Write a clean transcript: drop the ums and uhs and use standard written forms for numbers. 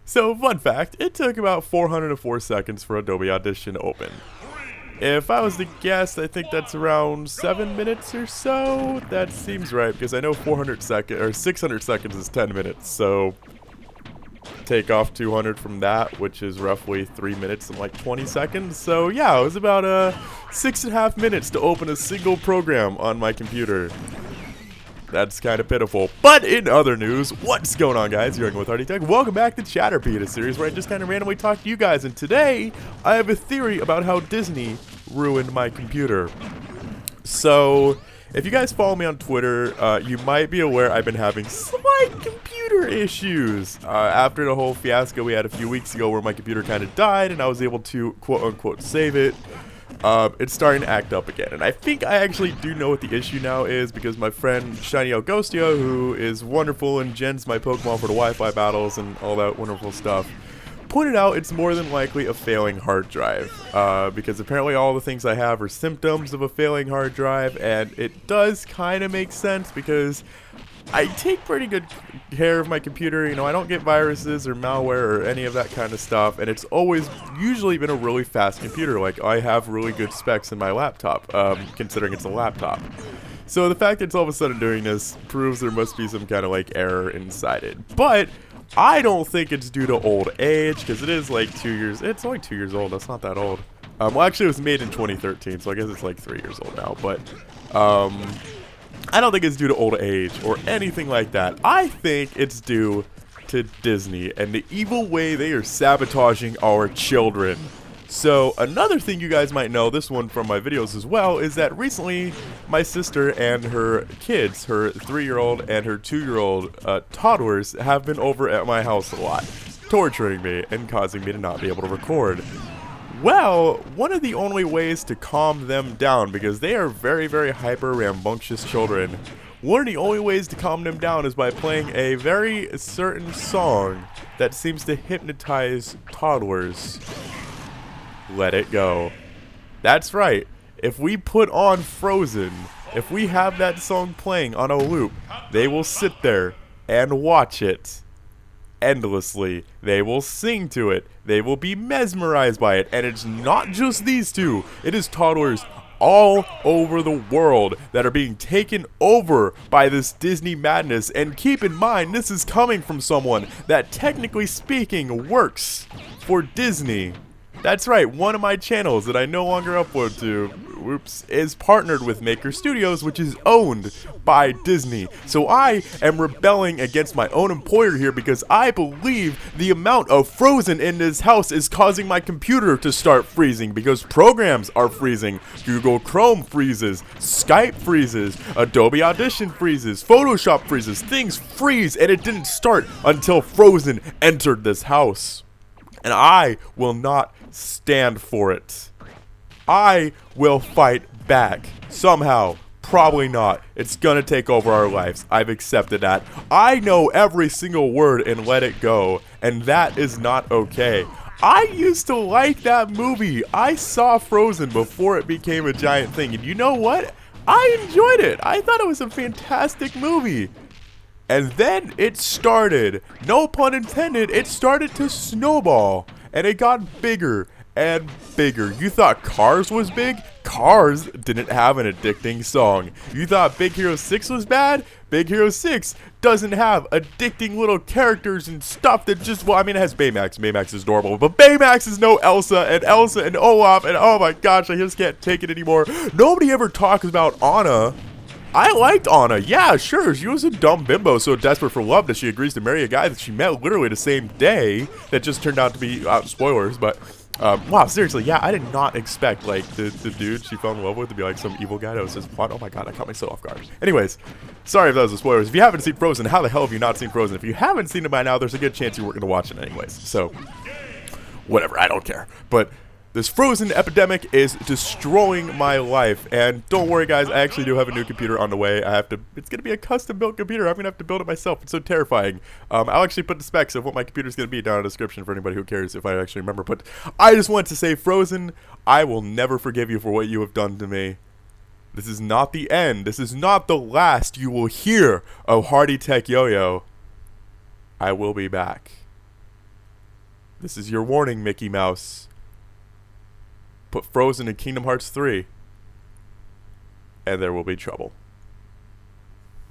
So, fun fact, it took about 404 seconds for Adobe Audition to open. If I was to guess, I think that's around 7 minutes or so. That seems right, because I know 600 seconds is 10 minutes, so take off 200 from that, which is roughly 3 minutes and like 20 seconds. So yeah, it was about 6.5 minutes to open a single program on my computer. That's kind of pitiful. But in other news, what's going on, guys? You're with Hardy Tech. Welcome back to Chaterpie, a series where I just kind of randomly talk to you guys. And today, I have a theory about how Disney ruined my computer. So, if you guys follow me on Twitter, you might be aware I've been having slight computer issues. After the whole fiasco we had a few weeks ago where my computer kind of died and I was able to quote-unquote save it, it's starting to act up again. And I think I actually do know what the issue now is, because my friend Shiny El Ghostia, who is wonderful and gens my Pokemon for the Wi-Fi battles and all that wonderful stuff, pointed out it's more than likely a failing hard drive, because apparently all the things I have are symptoms of a failing hard drive, and it does kind of make sense because I take pretty good care of my computer. You know, I don't get viruses or malware or any of that kind of stuff, and it's always usually been a really fast computer. Like, I have really good specs in my laptop, considering it's a laptop. So the fact that it's all of a sudden doing this proves there must be some kind of like error inside it. But I don't think it's due to old age, because it is like 2 years. It's only 2 years old. That's not that old. Well, actually, it was made in 2013, so I guess it's like 3 years old now. But I don't think it's due to old age or anything like that. I think it's due to Disney and the evil way they are sabotaging our children. So another thing you guys might know, this one from my videos as well, is that recently my sister and her kids, her 3-year-old and her 2-year-old toddlers, have been over at my house a lot, torturing me and causing me to not be able to record. Well, one of the only ways to calm them down, because they are very, very hyper rambunctious children, one of the only ways to calm them down is by playing a very certain song that seems to hypnotize toddlers. Let it go. That's right. If we put on Frozen, if we have that song playing on a loop, they will sit there and watch it endlessly. They will sing to it. They will be mesmerized by it. And it's not just these two. It is toddlers all over the world that are being taken over by this Disney madness. And keep in mind, this is coming from someone that, technically speaking, works for Disney. That's right, one of my channels that I no longer upload to, is partnered with Maker Studios, which is owned by Disney. So I am rebelling against my own employer here, because I believe the amount of Frozen in this house is causing my computer to start freezing, because programs are freezing. Google Chrome freezes, Skype freezes, Adobe Audition freezes, Photoshop freezes, things freeze, and it didn't start until Frozen entered this house. And I will not stand for it. I will fight back. Somehow. Probably not. It's gonna take over our lives. I've accepted that. I know every single word in Let It Go, and that is not okay. I used to like that movie. I saw Frozen before it became a giant thing, and you know what? I enjoyed it. I thought it was a fantastic movie. And then it started, no pun intended, it started to snowball. And it got bigger and bigger. You thought Cars was big? Cars didn't have an addicting song. You thought Big Hero 6 was bad? Big Hero 6 doesn't have addicting little characters and stuff that just, well, I mean, it has Baymax. Baymax is adorable. But Baymax is no Elsa and Olaf, and oh my gosh, I just can't take it anymore. Nobody ever talks about Anna. I liked Anna. Yeah, sure. She was a dumb bimbo so desperate for love that she agrees to marry a guy that she met literally the same day that just turned out to be, spoilers, but, wow, seriously, yeah, I did not expect, like, the dude she fell in love with to be, like, some evil guy that was just plot. Oh my god, I caught myself off guard. Anyways, sorry if that was a spoilers. If you haven't seen Frozen, how the hell have you not seen Frozen? If you haven't seen it by now, there's a good chance you weren't going to watch it anyways. So, whatever, I don't care. But this Frozen epidemic is destroying my life, and don't worry guys, I actually do have a new computer on the way. It's gonna be a custom built computer. I'm gonna have to build it myself. It's so terrifying. I'll actually put the specs of what my computer's gonna be down in the description for anybody who cares if I actually remember. But I just want to say, Frozen, I will never forgive you for what you have done to me. This is not the end. This is not the last you will hear of Hardy Tech Yo-Yo. I will be back. This is your warning, Mickey Mouse. Put Frozen in Kingdom Hearts 3, and there will be trouble.